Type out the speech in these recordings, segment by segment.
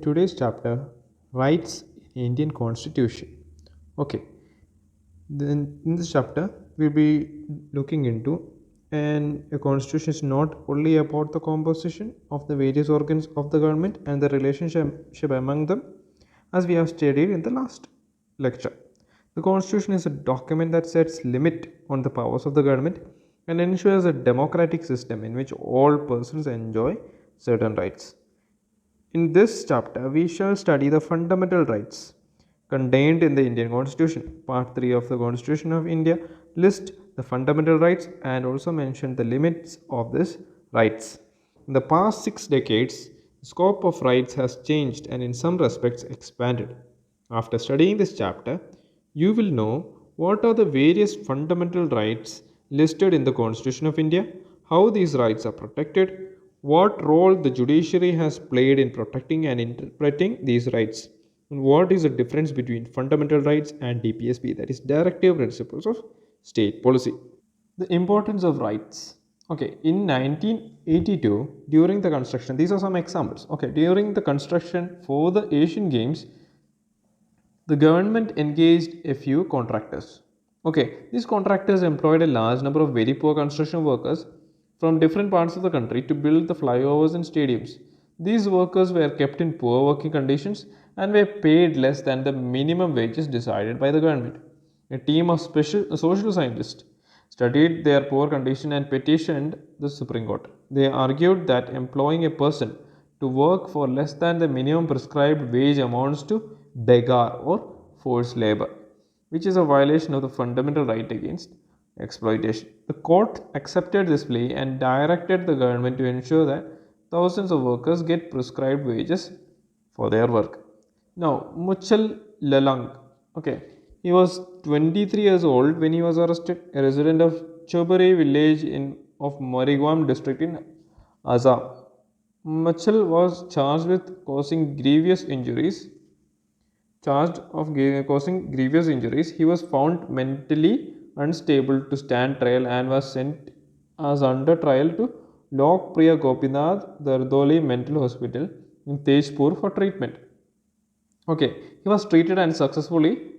today's chapter, Rights in Indian Constitution. Okay, then in this chapter, we'll be looking into and a constitution is not only about the composition of the various organs of the government and the relationship among them, as we have studied in the last lecture. The constitution is a document that sets limit on the powers of the government and ensures a democratic system in which all persons enjoy certain rights. In this chapter, we shall study the fundamental rights contained in the Indian Constitution. Part 3 of the Constitution of India lists the fundamental rights and also mention the limits of these rights. In the past 6 decades, the scope of rights has changed and in some respects expanded. After studying this chapter, you will know what are the various fundamental rights listed in the Constitution of India, how these rights are protected, what role the judiciary has played in protecting and interpreting these rights, and what is the difference between fundamental rights and DPSP, that is Directive Principles of State Policy. The importance of rights. Okay, in 1982, during the construction, these are some examples. Okay, during the construction for the Asian Games, the government engaged a few contractors. Okay, these contractors employed a large number of very poor construction workers from different parts of the country to build the flyovers and stadiums. These workers were kept in poor working conditions and were paid less than the minimum wages decided by the government. A team of social scientists studied their poor condition and petitioned the Supreme Court. They argued that employing a person to work for less than the minimum prescribed wage amounts to beggar or forced labor, which is a violation of the fundamental right against exploitation. The court accepted this plea and directed the government to ensure that thousands of workers get prescribed wages for their work. Now, Muchal Lalang, okay, he was 23 years old when he was arrested, a resident of Chobari village of Marigwam district in Assam. Muchal was charged with causing grievous injuries. He was found mentally unstable to stand trial and was sent as under trial to Lokpriya Gopinath Dardoli Mental Hospital in Tejpur for treatment. Okay, he was treated and successfully.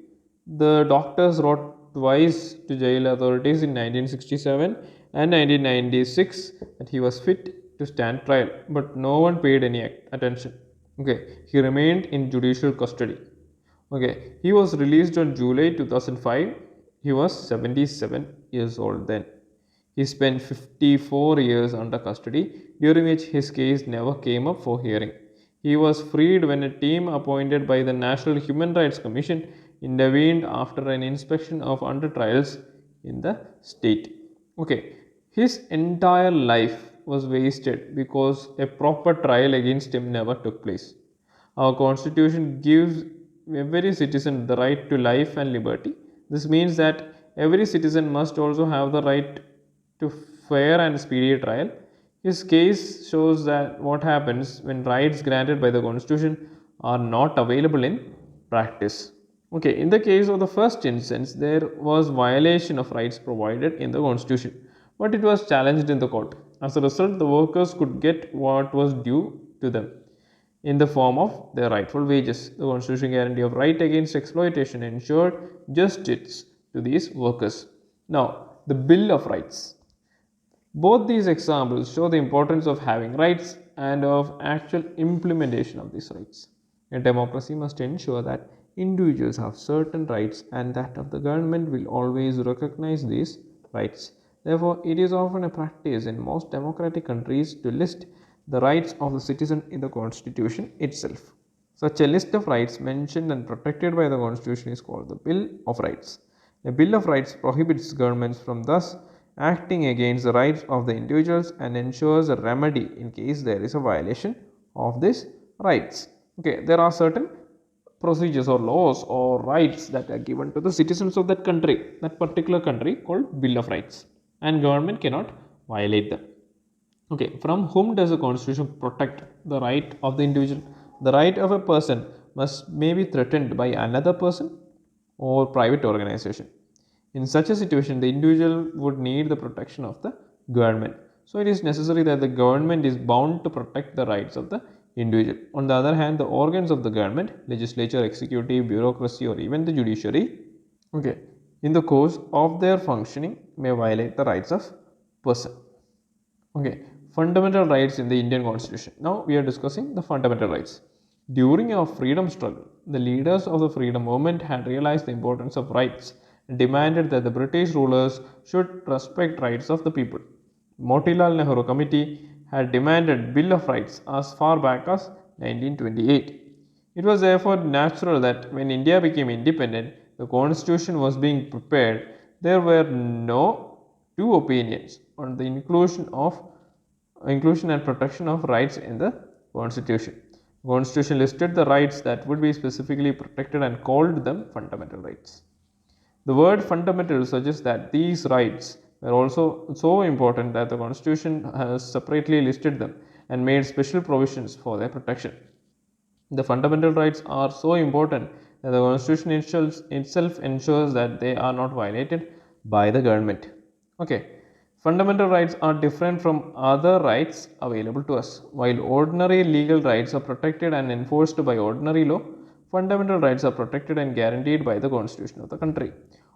The doctors wrote twice to jail authorities in 1967 and 1996 that he was fit to stand trial, but no one paid any attention. Okay, he remained in judicial custody. Okay, he was released on July 2005. He was 77 years old then. He spent 54 years under custody, during which his case never came up for hearing. He was freed when a team appointed by the National Human Rights Commission intervened after an inspection of under trials in the state. Okay, his entire life was wasted because a proper trial against him never took place. Our constitution gives every citizen the right to life and liberty. This means that every citizen must also have the right to fair and speedy trial. His case shows that what happens when rights granted by the constitution are not available in practice. Okay, in the case of the first instance, there was violation of rights provided in the constitution, but it was challenged in the court. As a result, the workers could get what was due to them in the form of their rightful wages. The constitutional guarantee of right against exploitation ensured justice to these workers. Now, the Bill of Rights. Both these examples show the importance of having rights and of actual implementation of these rights. A democracy must ensure that individuals have certain rights and that of the government will always recognize these rights. Therefore, it is often a practice in most democratic countries to list the rights of the citizen in the constitution itself. Such a list of rights mentioned and protected by the constitution is called the Bill of Rights. A Bill of Rights prohibits governments from thus acting against the rights of the individuals and ensures a remedy in case there is a violation of these rights. Okay, there are certain procedures or laws or rights that are given to the citizens of that country, that particular country, called Bill of Rights, and government cannot violate them. Okay, from whom does the constitution protect the right of the individual? The right of a person may be threatened by another person or private organization. In such a situation, the individual would need the protection of the government. So, it is necessary that the government is bound to protect the rights of the individual. On the other hand, the organs of the government, legislature, executive, bureaucracy, or even the judiciary, okay, in the course of their functioning may violate the rights of person. Okay, fundamental rights in the Indian Constitution. Now we are discussing the fundamental rights. During our freedom struggle, the leaders of the freedom movement had realized the importance of rights and demanded that the British rulers should respect rights of the people. Motilal Nehru Committee had demanded Bill of Rights as far back as 1928. It was therefore natural that when India became independent, the constitution was being prepared. There were no two opinions on the inclusion and protection of rights in the constitution. The constitution listed the rights that would be specifically protected and called them fundamental rights. The word fundamental suggests that these rights were also so important that the constitution has separately listed them and made special provisions for their protection. The fundamental rights are so important that the constitution itself ensures that they are not violated by the government. Okay, fundamental rights are different from other rights available to us. While ordinary legal rights are protected and enforced by ordinary law, fundamental rights are protected and guaranteed by the constitution of the country.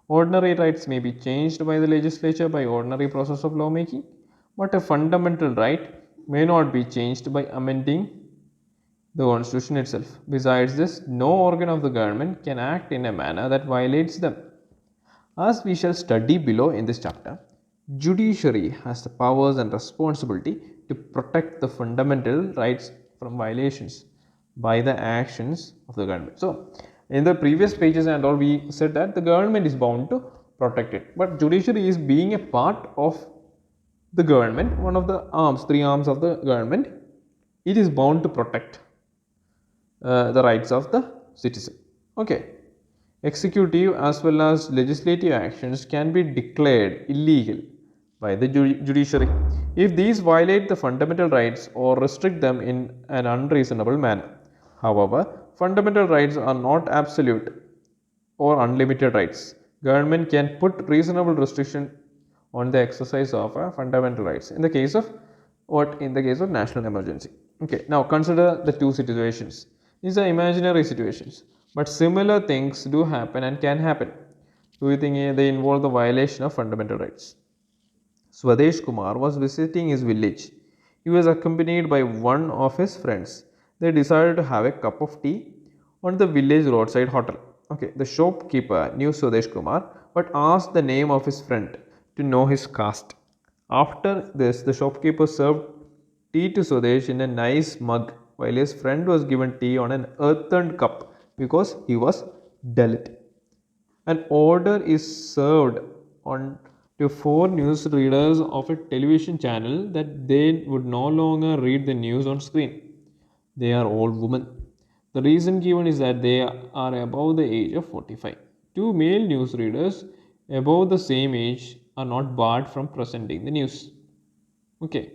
Ordinary rights may be changed by the legislature by ordinary process of lawmaking, but a fundamental right may not be changed by amending the constitution itself. Besides this, no organ of the government can act in a manner that violates them. As we shall study below in this chapter, judiciary has the powers and responsibility to protect the fundamental rights from violations by the actions of the government. So, in the previous pages and all, we said that the government is bound to protect it, but judiciary is being a part of the government, one of the arms, three arms of the government. It is bound to protect the rights of the citizen. Okay, executive as well as legislative actions can be declared illegal by the judiciary if these violate the fundamental rights or restrict them in an unreasonable manner. However, fundamental rights are not absolute or unlimited rights. Government can put reasonable restriction on the exercise of fundamental rights in the case of national emergency. Okay, now consider the two situations. These are imaginary situations, but similar things do happen and can happen. Do you think they involve the violation of fundamental rights? Swadesh Kumar was visiting his village. He was accompanied by one of his friends. They decided to have a cup of tea on the village roadside hotel. Okay, the shopkeeper knew Swadesh Kumar but asked the name of his friend to know his caste. After this, the shopkeeper served tea to Swadesh in a nice mug while his friend was given tea on an earthen cup because he was Dalit. An order is served on to four news readers of a television channel that they would no longer read the news on screen. They are all women. The reason given is that they are above the age of 45. Two male news readers above the same age are not barred from presenting the news. Okay.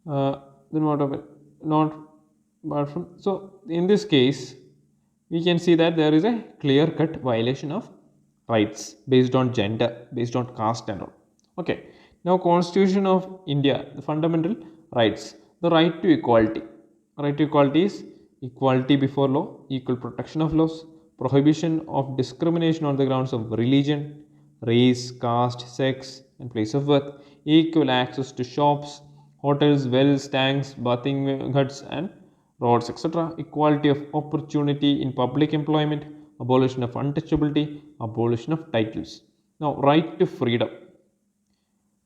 Then what of it? Not barred from. So in this case, we can see that there is a clear-cut violation of rights based on gender, based on caste and all. Okay. Now, Constitution of India, the fundamental rights, the right to equality. Right to equality is equality before law, equal protection of laws, prohibition of discrimination on the grounds of religion, race, caste, sex, and place of birth, equal access to shops, hotels, wells, tanks, bathing huts, and roads, etc. Equality of opportunity in public employment, abolition of untouchability, abolition of titles. Now, right to freedom.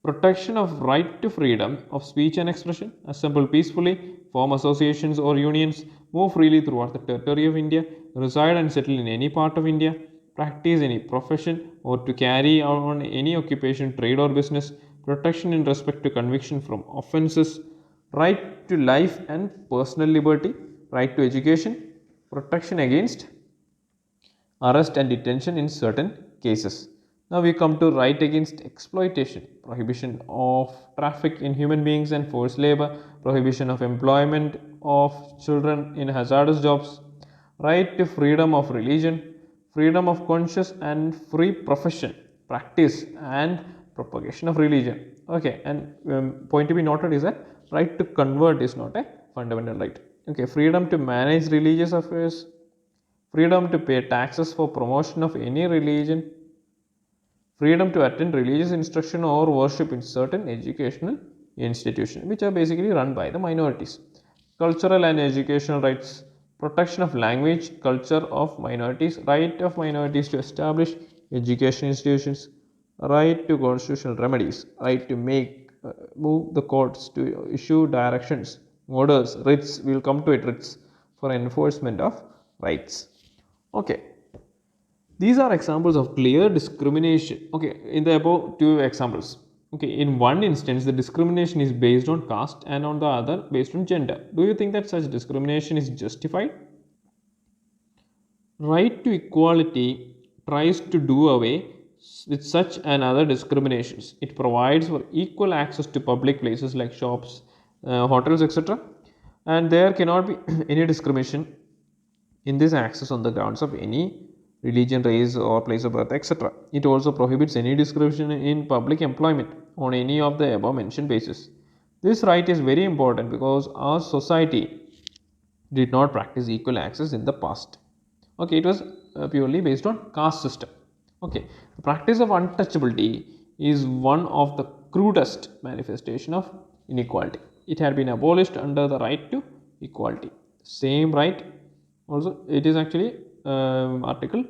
Protection of right to freedom of speech and expression, assemble peacefully, form associations or unions, move freely throughout the territory of India, reside and settle in any part of India, practice any profession or to carry on any occupation, trade or business, protection in respect to conviction from offences, right to life and personal liberty, right to education, protection against arrest and detention in certain cases. Now we come to right against exploitation, prohibition of traffic in human beings and forced labor, prohibition of employment of children in hazardous jobs, right to freedom of religion, freedom of conscience and free profession, practice and propagation of religion. Okay, and point to be noted is that right to convert is not a fundamental right. Okay, freedom to manage religious affairs, freedom to pay taxes for promotion of any religion, freedom to attend religious instruction or worship in certain educational institutions, which are basically run by the minorities. Cultural and educational rights, protection of language, culture of minorities, right of minorities to establish education institutions, right to constitutional remedies, right to move the courts to issue directions, orders, writs. We will come to it, writs for enforcement of rights. Okay, these are examples of clear discrimination. Okay, in the above two examples. Okay, in one instance, the discrimination is based on caste and on the other based on gender. Do you think that such discrimination is justified? Right to equality tries to do away with such and other discriminations. It provides for equal access to public places like shops, hotels, etc. And there cannot be any discrimination in this access on the grounds of any religion, race, or place of birth, etc. It also prohibits any discrimination in public employment on any of the above mentioned basis. This right is very important because our society did not practice equal access in the past. Okay, it was purely based on caste system. Okay, the practice of untouchability is one of the crudest manifestation of inequality. It had been abolished under the right to equality. Same right also, it is actually article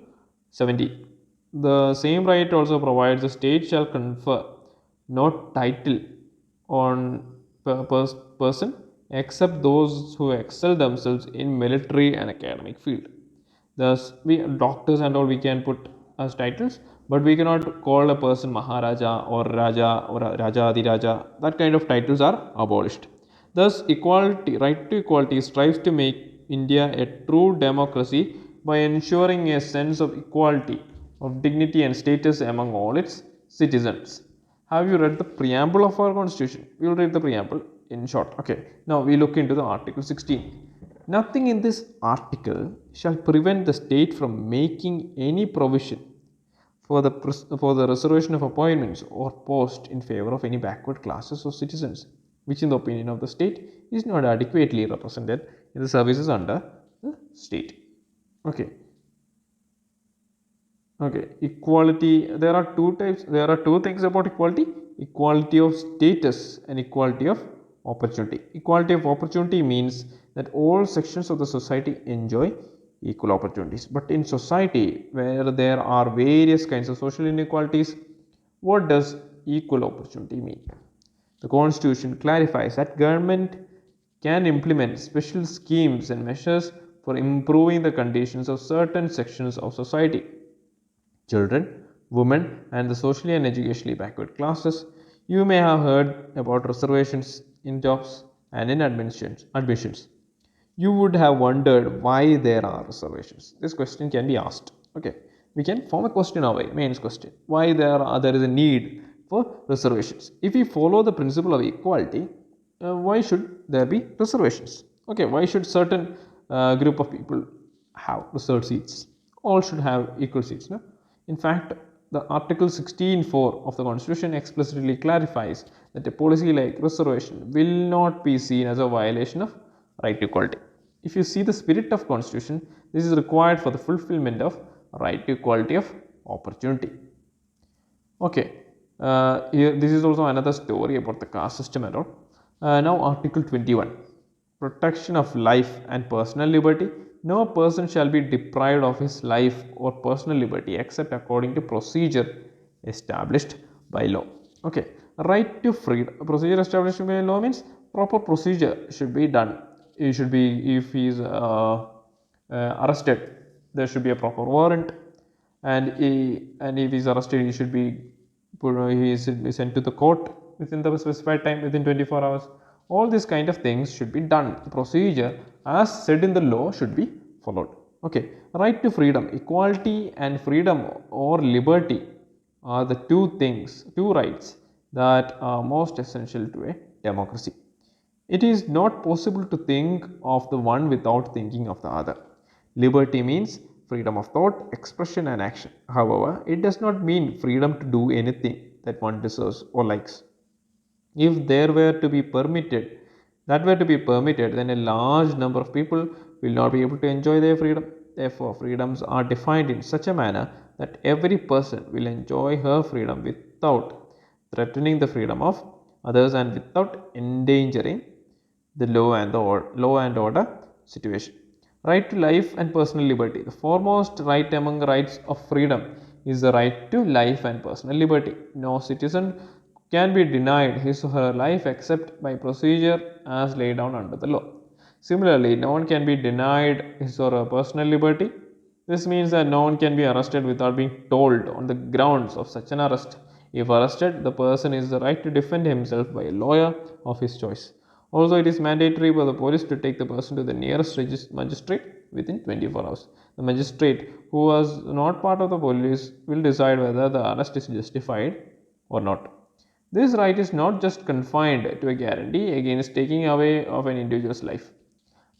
70. The same right also provides the state shall confer no title on person except those who excel themselves in military and academic field. Thus, we doctors and all we can put as titles, but we cannot call a person Maharaja or Raja or Raja Adiraja. That kind of titles are abolished. Thus, equality, right to equality, strives to make India a true democracy by ensuring a sense of equality, of dignity and status among all its citizens. Have you read the preamble of our constitution? We will read the preamble in short. Okay, now we look into the article 16. Nothing in this article shall prevent the state from making any provision for the reservation of appointments or posts in favor of any backward classes or citizens, which in the opinion of the state is not adequately represented in the services under the state. Okay. Okay, equality. There are two types. There are two things about equality: equality of status and equality of opportunity. Equality of opportunity means that all sections of the society enjoy equal opportunities. But in society where there are various kinds of social inequalities, what does equal opportunity mean? The Constitution clarifies that government can implement special schemes and measures for improving the conditions of certain sections of society: children, women, and the socially and educationally backward classes. You may have heard about reservations in jobs and in admissions. You would have wondered why there are reservations. This question can be asked. Okay, we can form a question away, main question. Why there is a need for reservations? If we follow the principle of equality, why should there be reservations? Okay, why should certain group of people have reserved seats? All should have equal seats. No? In fact, the Article 16(4) of the Constitution explicitly clarifies that a policy like reservation will not be seen as a violation of right to equality. If you see the spirit of Constitution, this is required for the fulfillment of right to equality of opportunity. Okay, here this is also another story about the caste system and all. Now Article 21, protection of life and personal liberty. No person shall be deprived of his life or personal liberty except according to procedure established by law. Okay, right to freedom. Procedure established by law means proper procedure should be done. He should be, if he is arrested, there should be a proper warrant, and if he is arrested, he should be sent to the court within the specified time, within 24 hours. All these kind of things should be done. The procedure as said in the law should be followed. Okay, right to freedom, equality and freedom or liberty are the two rights that are most essential to a democracy. It is not possible to think of the one without thinking of the other. Liberty means freedom of thought, expression, and action. However, it does not mean freedom to do anything that one deserves or likes. If there were to be permitted that were to be permitted, then a large number of people will not be able to enjoy their freedom. Therefore, freedoms are defined in such a manner that every person will enjoy her freedom without threatening the freedom of others and without endangering the law and order situation. Right to life and personal liberty. The foremost right among rights of freedom is the right to life and personal liberty. No citizen can be denied his or her life except by procedure as laid down under the law. Similarly, no one can be denied his or her personal liberty. This means that no one can be arrested without being told on the grounds of such an arrest. If arrested, the person is the right to defend himself by a lawyer of his choice. Also, it is mandatory for the police to take the person to the nearest magistrate within 24 hours. The magistrate, who was not part of the police, will decide whether the arrest is justified or not. This right is not just confined to a guarantee against taking away of an individual's life,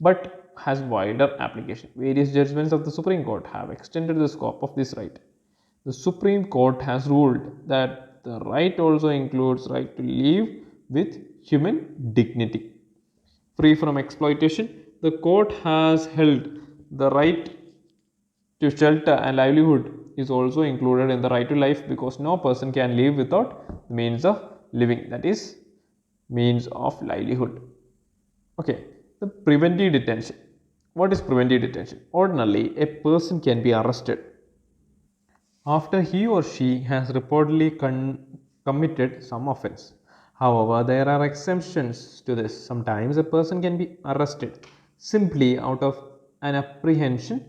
but has wider application. Various judgments of the Supreme Court have extended the scope of this right. The Supreme Court has ruled that the right also includes right to live with human dignity, free from exploitation. The court has held the right to shelter and livelihood is also included in the right to life, because no person can live without the means of living, that is means of livelihood. Okay, the preventive detention. What is preventive detention? Ordinarily, a person can be arrested after he or she has reportedly committed some offense. However, there are exceptions to this. Sometimes a person can be arrested simply out of an apprehension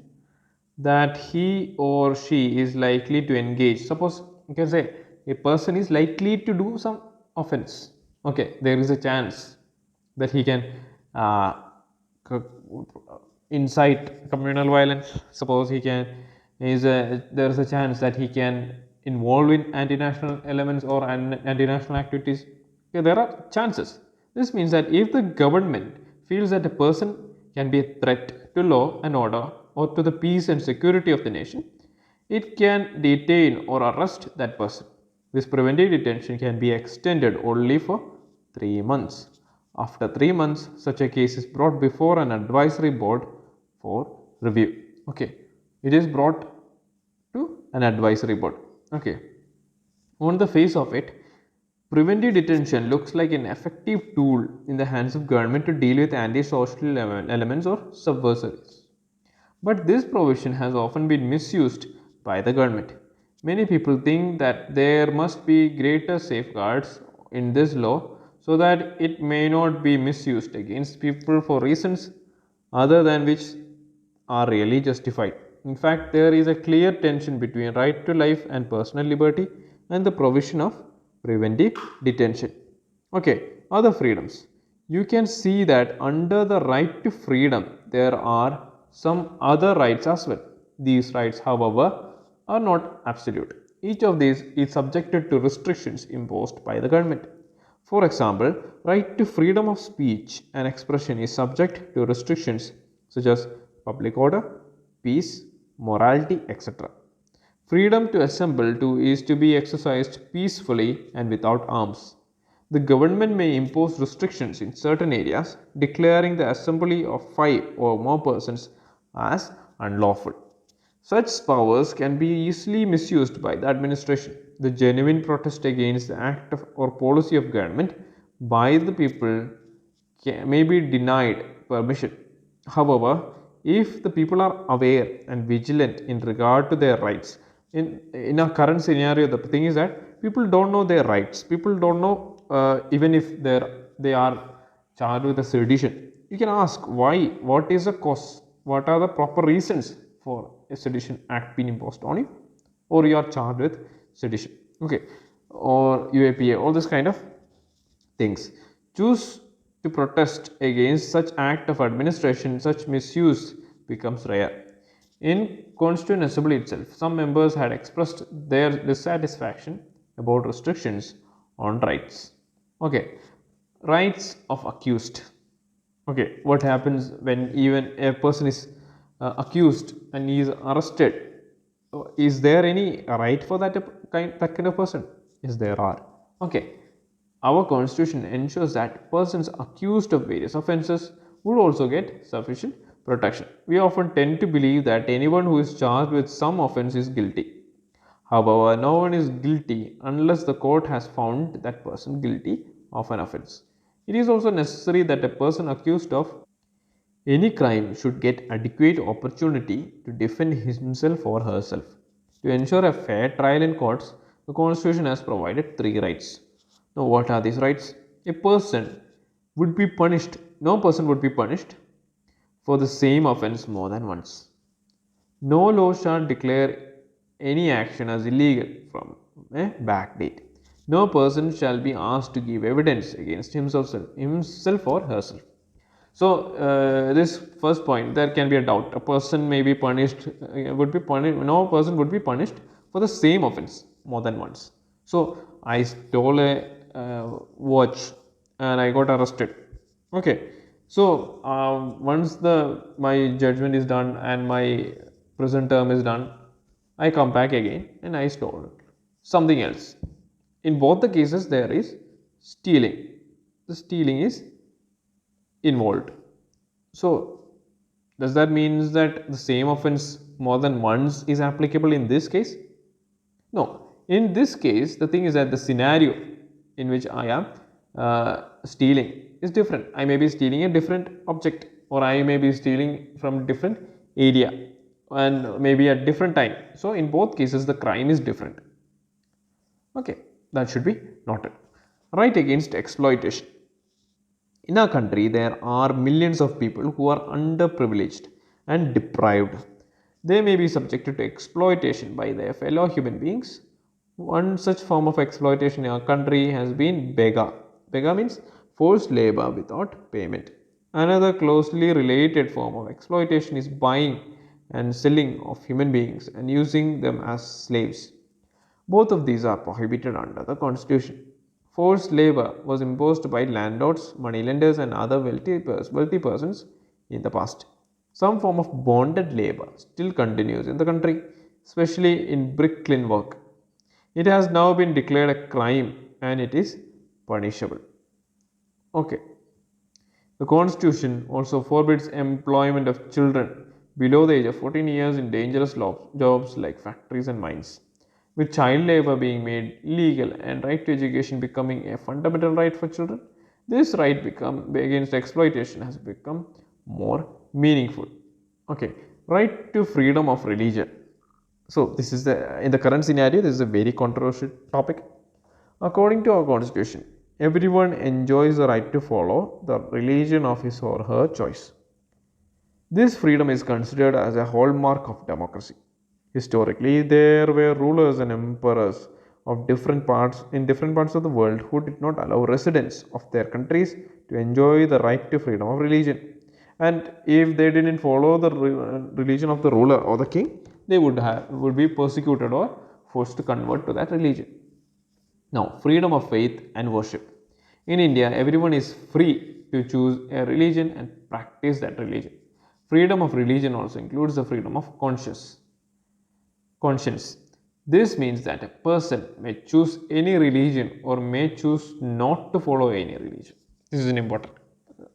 that he or she is likely to engage. Suppose you can say a person is likely to do some offense. Okay, there is a chance that he can uh, incite communal violence. Suppose he can there is a chance that he can involve in anti-national elements or anti-national activities. Okay, there are chances. This means that if the government feels that a person can be a threat to law and order or to the peace and security of the nation, it can detain or arrest that person. This preventive detention can be extended only for 3 months. After 3 months, such a case is brought before an advisory board for review. Okay, it is brought to an advisory board. Okay, on the face of it, preventive detention looks like an effective tool in the hands of government to deal with antisocial elements or subversives. But this provision has often been misused by the government. Many people think that there must be greater safeguards in this law so that it may not be misused against people for reasons other than which are really justified. In fact, there is a clear tension between right to life and personal liberty and the provision of preventive detention. Okay, other freedoms. You can see that under the right to freedom, there are some other rights as well. These rights, however, are not absolute. Each of these is subjected to restrictions imposed by the government. For example, right to freedom of speech and expression is subject to restrictions such as public order, peace, morality, etc. Freedom to assemble too is to be exercised peacefully and without arms. The government may impose restrictions in certain areas, declaring the assembly of 5 or more persons as unlawful. Such powers can be easily misused by the administration. The genuine protest against the act or policy of government by the people may be denied permission. However, if the people are aware and vigilant in regard to their rights, in our current scenario, the thing is that people don't know their rights. People don't know even if they are charged with a sedition. You can ask why, what is the cause, what are the proper reasons for a sedition act being imposed on you, or you are charged with sedition. Okay, or UAPA, all this kind of things. Choose to protest against such act of administration, such misuse becomes rare. In Constituent Assembly itself, some members had expressed their dissatisfaction about restrictions on rights. Okay, rights of accused. Okay, what happens when even a person is accused and he is arrested? Is there any right for that kind of person? Yes, there are. Okay, Our constitution ensures that persons accused of various offences would also get sufficient protection. We often tend to believe that anyone who is charged with some offence is guilty. However, no one is guilty unless the court has found that person guilty of an offence. It is also necessary that a person accused of any crime should get adequate opportunity to defend himself or herself. To ensure a fair trial in courts, the Constitution has provided three rights. Now, what are these rights? A person would be punished, no person would be punished for the same offence more than once. No law shall declare any action as illegal from a back date. No person shall be asked to give evidence against himself or herself. So, this first point, there can be a doubt. A person may be punished, would be punished, no person would be punished for the same offence more than once. So, I stole a watch and I got arrested. Okay. So, once my judgment is done and my prison term is done, I come back again and I stole something else. In both the cases, there is stealing. The stealing is involved. So, does that mean that the same offence more than once is applicable in this case? No. In this case, the thing is that the scenario in which I am stealing is different. I may be stealing a different object, or I may be stealing from different area and maybe at different time. So, in both cases, the crime is different. Okay, that should be noted. Right against exploitation. In our country, there are millions of people who are underprivileged and deprived. They may be subjected to exploitation by their fellow human beings. One such form of exploitation in our country has been bega. Bega means forced labor without payment. Another closely related form of exploitation is buying and selling of human beings and using them as slaves. Both of these are prohibited under the Constitution. Forced labor was imposed by landlords, moneylenders, and other wealthy persons in the past. Some form of bonded labor still continues in the country, especially in bricklin work. It has now been declared a crime and it is punishable. Okay. The Constitution also forbids employment of children below the age of 14 years in dangerous jobs like factories and mines. With child labor being made legal and right to education becoming a fundamental right for children, this right against exploitation has become more meaningful. Okay, right to freedom of religion. So, this is in the current scenario, this is a very controversial topic. According to our Constitution, everyone enjoys the right to follow the religion of his or her choice. This freedom is considered as a hallmark of democracy. Historically, there were rulers and emperors of different parts of the world who did not allow residents of their countries to enjoy the right to freedom of religion. And if they didn't follow the religion of the ruler or the king, they would be persecuted or forced to convert to that religion. Now, freedom of faith and worship. In India, everyone is free to choose a religion and practice that religion. Freedom of religion also includes the freedom of conscience. This means that a person may choose any religion or may choose not to follow any religion. This is an important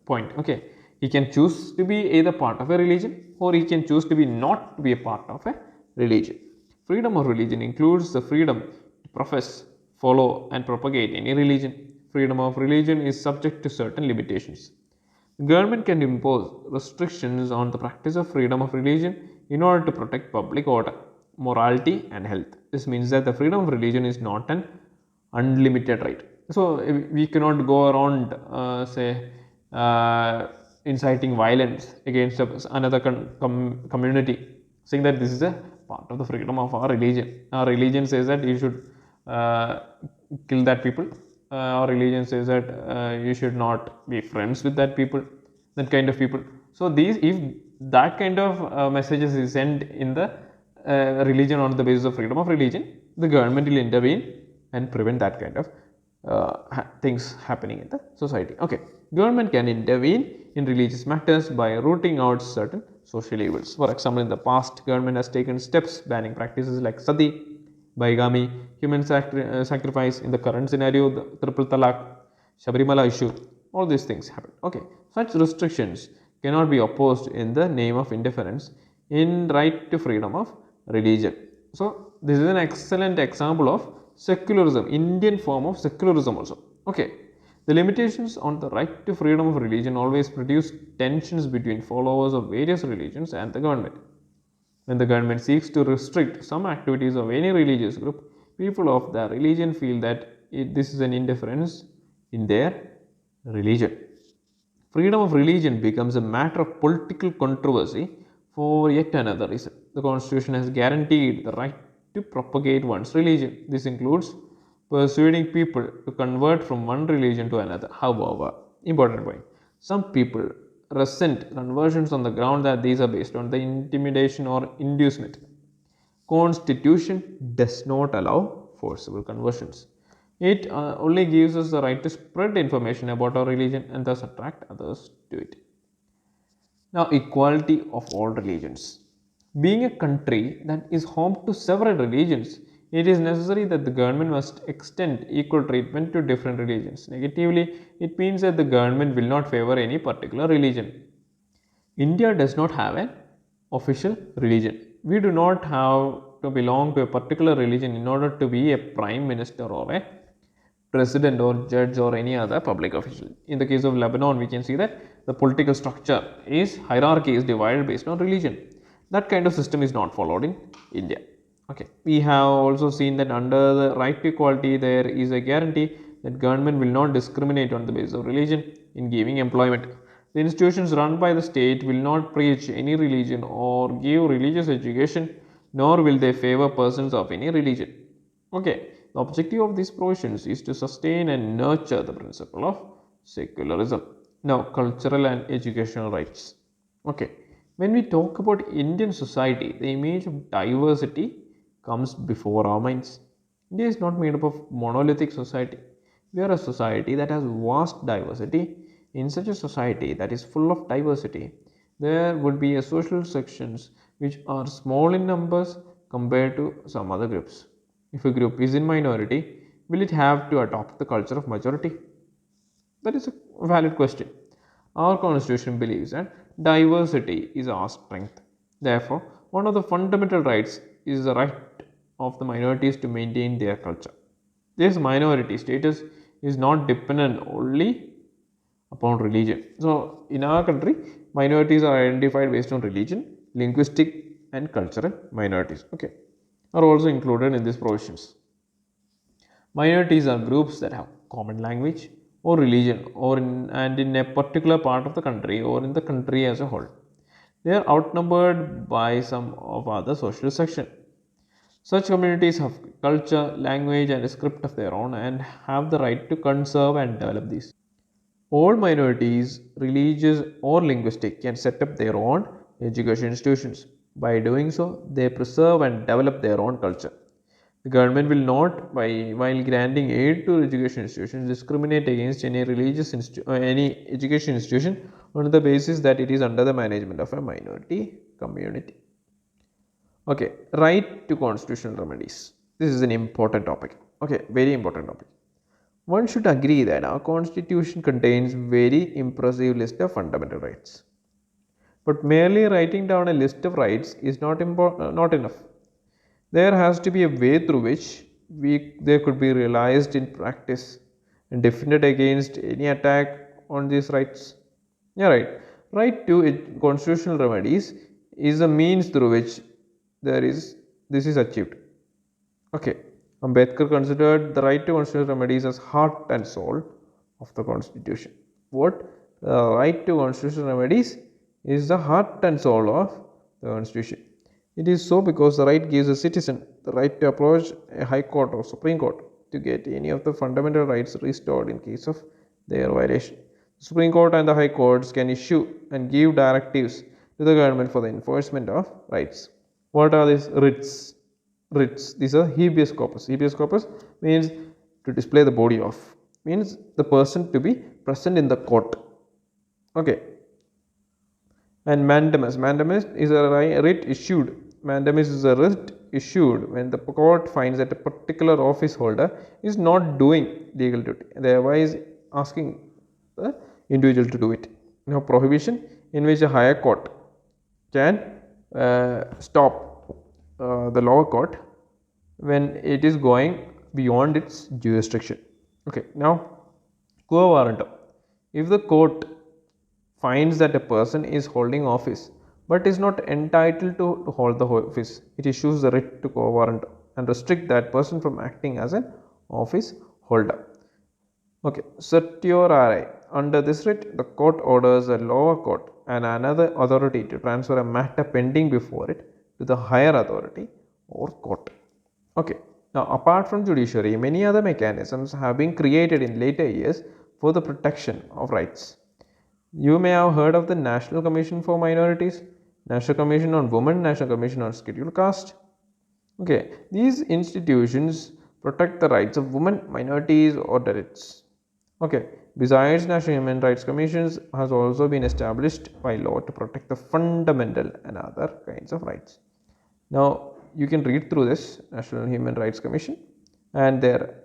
point. Okay, he can choose to be either part of a religion or he can choose to be not to be a part of a religion. Freedom of religion includes the freedom to profess, follow and propagate any religion. Freedom of religion is subject to certain limitations. The government can impose restrictions on the practice of freedom of religion in order to protect public order, morality and health. This means that the freedom of religion is not an unlimited right. So, we cannot go around inciting violence against another community, saying that this is a part of the freedom of our religion. Our religion says that you should kill that people. Our religion says that you should not be friends with that kind of people. So, if that kind of messages is sent in the religion on the basis of freedom of religion, the government will intervene and prevent that kind of things happening in the society. Okay, government can intervene in religious matters by rooting out certain social evils. For example, in the past, government has taken steps banning practices like sati, bigamy, human sacrifice. In the current scenario, the triple talaq. Shabarimala issue, all these things happen. Okay, such restrictions cannot be opposed in the name of indifference in right to freedom of religion. So this is an excellent example of secularism, Indian form of secularism also. Okay, the limitations on the right to freedom of religion always produce tensions between followers of various religions and the government. When the government seeks to restrict some activities of any religious group, people of the religion feel that this is an interference in their religion. Freedom of religion becomes a matter of political controversy for yet another reason. The Constitution has guaranteed the right to propagate one's religion. This includes persuading people to convert from one religion to another. However, important point, some people resent conversions on the ground that these are based on the intimidation or inducement. Constitution does not allow forcible conversions. It only gives us the right to spread information about our religion and thus attract others to it. Now, equality of all religions. Being a country that is home to several religions, it is necessary that the government must extend equal treatment to different religions. Negatively, it means that the government will not favor any particular religion. India does not have an official religion. We do not have to belong to a particular religion in order to be a prime minister or a president or judge or any other public official. In the case of Lebanon, we can see that the political structure is hierarchy is divided based on religion. That kind of system is not followed in India. Okay, we have also seen that under the right to equality, there is a guarantee that government will not discriminate on the basis of religion in giving employment. The institutions run by the state will not preach any religion or give religious education, nor will they favor persons of any religion. Okay, the objective of these provisions is to sustain and nurture the principle of secularism. Now, cultural and educational rights. Okay, when we talk about Indian society, the image of diversity comes before our minds. India is not made up of monolithic society. We are a society that has vast diversity. In such a society that is full of diversity, there would be a social sections which are small in numbers compared to some other groups. If a group is in minority, will it have to adopt the culture of majority? That is a valid question. Our constitution believes that diversity is our strength. Therefore, one of the fundamental rights is the right of the minorities to maintain their culture. This minority status is not dependent only upon religion. So, in our country, minorities are identified based on religion, linguistic, and cultural minorities. Okay, are also included in these provisions. Minorities are groups that have common language or religion and in a particular part of the country or in the country as a whole. They are outnumbered by some of other social section. Such communities have culture, language and a script of their own and have the right to conserve and develop these. All minorities, religious or linguistic, can set up their own education institutions. By doing so, they preserve and develop their own culture. The government will not, while granting aid to education institutions, discriminate against any any education institution on the basis that it is under the management of a minority community. Okay, right to constitutional remedies. This is an important topic. Okay, very important topic. One should agree that our constitution contains very impressive list of fundamental rights. But merely writing down a list of rights is not enough. There has to be a way through which they could be realized in practice and defended against any attack on these rights. Yeah, right. Right to constitutional remedies is a means through which this is achieved. Okay, Ambedkar considered the right to constitutional remedies as heart and soul of the constitution. What? The right to constitutional remedies is the heart and soul of the constitution. It is so because the right gives a citizen the right to approach a high court or supreme court to get any of the fundamental rights restored in case of their violation. The Supreme Court and the high courts can issue and give directives to the government for the enforcement of rights. What are these writs? Writs. These are habeas corpus. Habeas corpus means to display the body of. Means the person to be present in the court. Okay. And mandamus. Mandamus is a writ issued. Mandamus is a writ issued when the court finds that a particular office holder is not doing legal duty. Otherwise, asking the individual to do it. Now, prohibition in which a higher court can stop the lower court when it is going beyond its jurisdiction. Okay, now quo warranto. If the court finds that a person is holding office but is not entitled to hold the office, it issues the writ to quo warranto and restrict that person from acting as an office holder. Okay, certiorari. Under this writ, the court orders a lower court and another authority to transfer a matter pending before it to the higher authority or court. Okay, now apart from judiciary, many other mechanisms have been created in later years for the protection of rights. You may have heard of the National Commission for Minorities, National Commission on Women, National Commission on Scheduled Caste. Okay, these institutions protect the rights of women, minorities, or delegates. Okay, besides, National Human Rights Commissions has also been established by law to protect the fundamental and other kinds of rights. Now, you can read through this National Human Rights Commission and their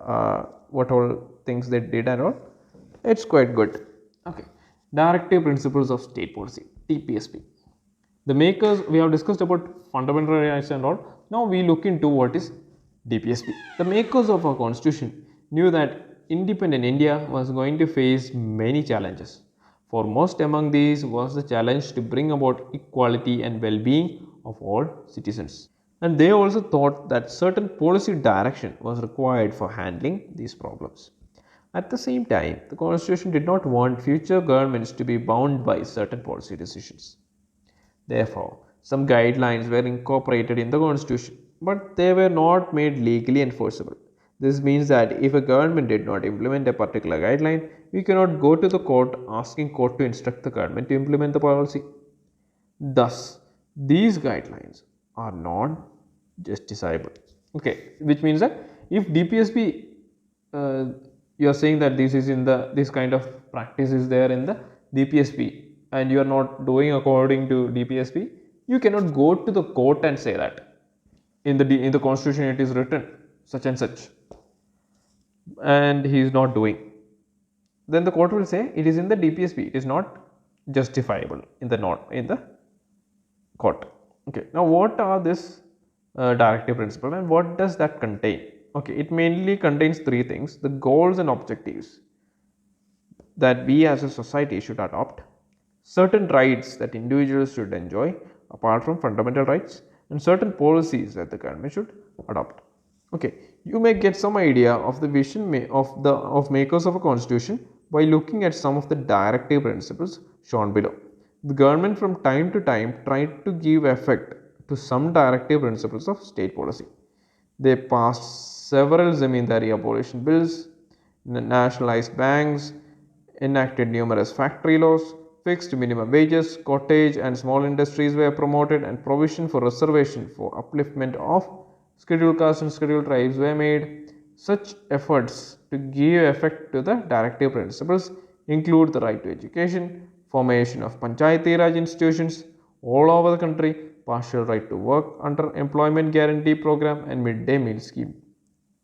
what all things they did and all. It's quite good. Okay, Directive Principles of State Policy, TPSP. The makers, we have discussed about fundamental rights and all. Now we look into what is DPSP. The makers of our constitution knew that independent India was going to face many challenges. Foremost among these was the challenge to bring about equality and well-being of all citizens. And they also thought that certain policy direction was required for handling these problems. At the same time, the constitution did not want future governments to be bound by certain policy decisions. Therefore, some guidelines were incorporated in the constitution, but they were not made legally enforceable. This means that if a government did not implement a particular guideline, we cannot go to the court asking court to instruct the government to implement the policy. Thus, these guidelines are not justiciable. Okay, which means that if DPSP, you are saying that this is in the this kind of practice is there in the DPSP, and you are not doing according to DPSP, you cannot go to the court and say that in the constitution it is written such and such, and he is not doing. Then the court will say it is in the DPSP, it is not justifiable in the court. Okay, now what are this directive principle and what does that contain? Okay, it mainly contains three things: the goals and objectives that we as a society should adopt, certain rights that individuals should enjoy apart from fundamental rights, and certain policies that the government should adopt. Okay, you may get some idea of the vision of makers of a constitution by looking at some of the directive principles shown below. The government from time to time tried to give effect to some directive principles of state policy. They passed several zamindari abolition bills, nationalized banks, enacted numerous factory laws, fixed minimum wages, cottage and small industries were promoted, and provision for reservation for upliftment of scheduled castes and scheduled tribes were made. Such efforts to give effect to the directive principles include the right to education, formation of Panchayati Raj institutions all over the country, partial right to work under employment guarantee program, and midday meal scheme.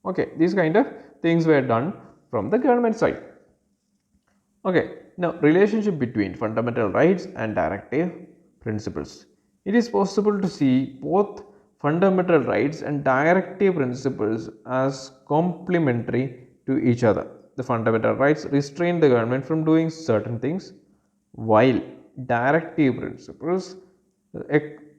Okay, these kind of things were done from the government side. Okay, now relationship between fundamental rights and directive principles. It is possible to see both fundamental rights and directive principles as complementary to each other. The fundamental rights restrain the government from doing certain things, while directive principles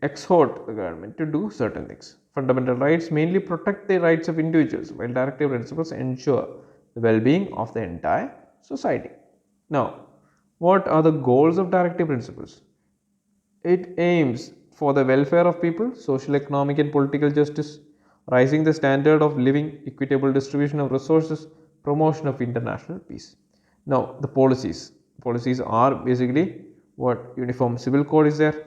exhort the government to do certain things. Fundamental rights mainly protect the rights of individuals, while directive principles ensure the well-being of the entire society. Now, what are the goals of directive principles? It aims for the welfare of people, social, economic and political justice, raising the standard of living, equitable distribution of resources, promotion of international peace. Now, the policies. Policies are basically what? Uniform civil code is there,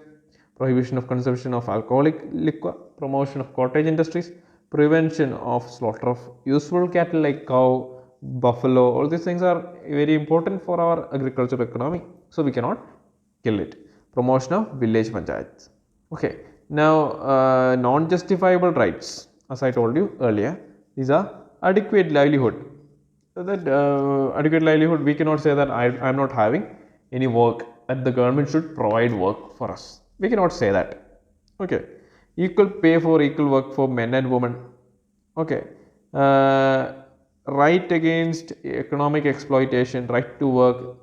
prohibition of consumption of alcoholic liquor, promotion of cottage industries, prevention of slaughter of useful cattle like cow, buffalo. All these things are very important for our agricultural economy, so we cannot kill it. Promotion of village panchayats. Okay, now non-justifiable rights, as I told you earlier, these are adequate livelihood, that adequate livelihood, we cannot say that I'm not having any work, that the government should provide work for us. We cannot say that. Okay. Equal pay for equal work for men and women. Okay. Right against economic exploitation, right to work,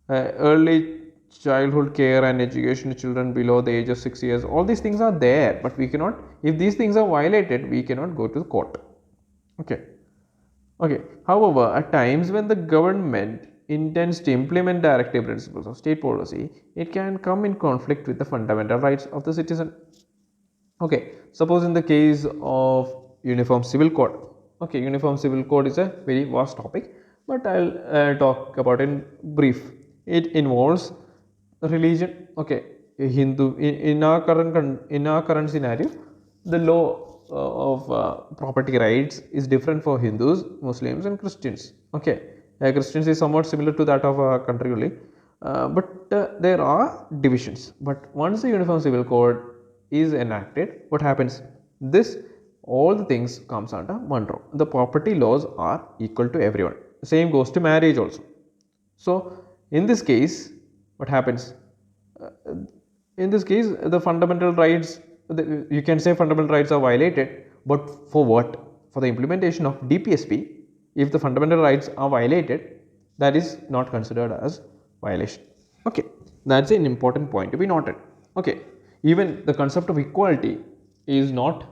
early childhood care and education to children below the age of 6 years. All these things are there, but we cannot, if these things are violated, we cannot go to the court. Okay. Okay. However, at times when the government intends to implement directive principles of state policy, it can come in conflict with the fundamental rights of the citizen. Okay. Suppose in the case of Uniform Civil Code. Okay, Uniform Civil Code is a very vast topic, but I'll talk about it in brief. It involves religion. Okay, Hindu in our current scenario, the law of property rights is different for Hindus, Muslims, and Christians. Okay, Christians is somewhat similar to that of our country only, but there are divisions. But once the Uniform Civil Code is enacted, what happens? This all the things comes under one roof. The property laws are equal to everyone. Same goes to marriage also. So in this case, what happens? Uh, in this case, the fundamental rights, you can say fundamental rights are violated, but for what? For the implementation of DPSP, if the fundamental rights are violated, that is not considered as violation. Okay, that's an important point to be noted. Okay, even the concept of equality is not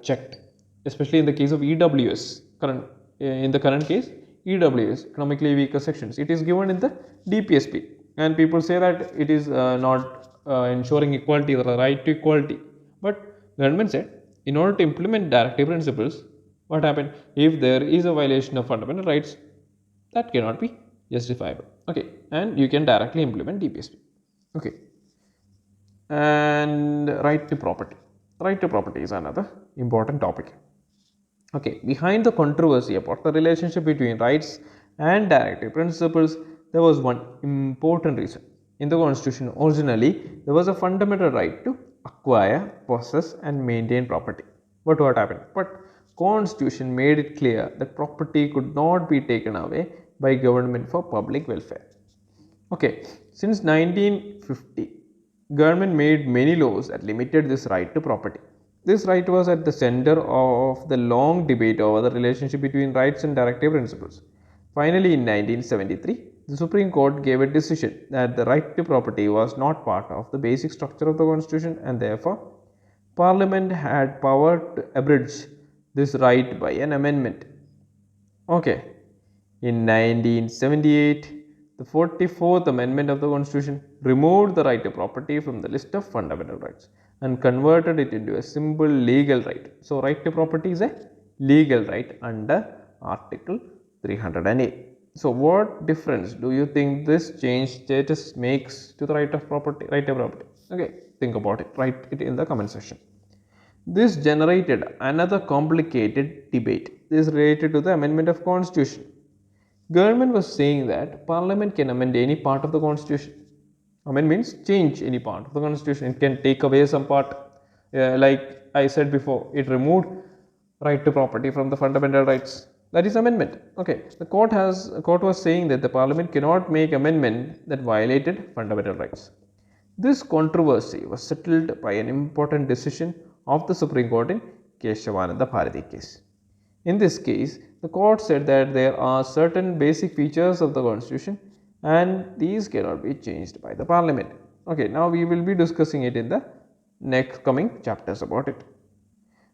checked, especially in the case of EWS. In the current case, EWS, economically weaker sections, it is given in the DPSP, and people say that it is not ensuring equality or the right to equality. But government said, in order to implement directive principles, what happened? If there is a violation of fundamental rights, that cannot be justifiable. Okay, and you can directly implement DPSP. Okay, and right to property. Right to property is another important topic. Okay, behind the controversy about the relationship between rights and directive principles, there was one important reason. In the constitution, originally, there was a fundamental right to acquire, possess, and maintain property. But what happened? But constitution made it clear that property could not be taken away by government for public welfare. Okay, since 1950, government made many laws that limited this right to property. This right was at the center of the long debate over the relationship between rights and directive principles. Finally, in 1973, the Supreme Court gave a decision that the right to property was not part of the basic structure of the Constitution, and therefore Parliament had power to abridge this right by an amendment. Okay, in 1978, the 44th Amendment of the Constitution removed the right to property from the list of fundamental rights and converted it into a simple legal right. So, right to property is a legal right under Article 308. So, what difference do you think this change status makes to the right of property? Right to property. Okay, think about it. Write it in the comment section. This generated another complicated debate. This related to the amendment of constitution. Government was saying that parliament can amend any part of the constitution. Amend means change any part of the constitution. It can take away some part. Like I said before, it removed right to property from the fundamental rights. That is amendment. Okay. The court was saying that the parliament cannot make amendment that violated fundamental rights. This controversy was settled by an important decision of the Supreme Court in Keshavananda Bharati case. In this case, the court said that there are certain basic features of the constitution and these cannot be changed by the parliament. Okay, now we will be discussing it in the next coming chapters about it.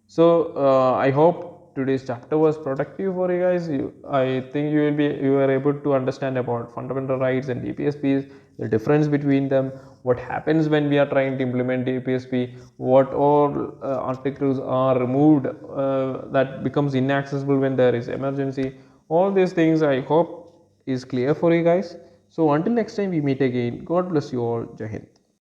So, I hope today's chapter was productive for you guys. I think you are able to understand about fundamental rights and DPSPs, the difference between them, what happens when we are trying to implement DPSP, what all articles are removed that becomes inaccessible when there is emergency. All these things I hope is clear for you guys. So until next time we meet again, God bless you all. Jai Hind.